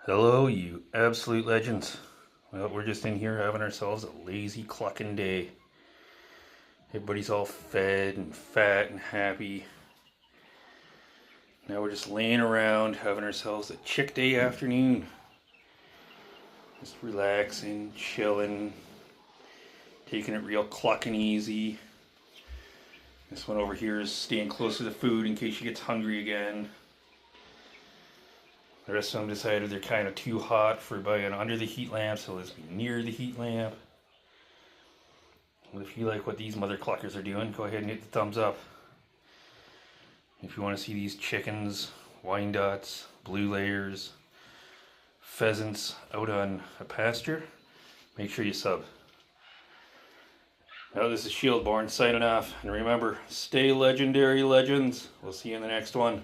Hello, you absolute legends. Well, we're just in here having ourselves a lazy clucking day. Everybody's all fed and fat and happy. Now we're just laying around having ourselves a chick day afternoon. Just relaxing, chilling, taking it real clucking easy. This one over here is staying close to the food in case she gets hungry again. The rest of them decided they're kind of too hot for being under the heat lamp, so let's be near the heat lamp. Well, if you like what these mother cluckers are doing, go ahead and hit the thumbs up. If you want to see these chickens, Wyandottes, blue layers, pheasants out on a pasture, make sure you sub. Now this is Shieldborn signing off, and remember, stay legendary, legends. We'll see you in the next one.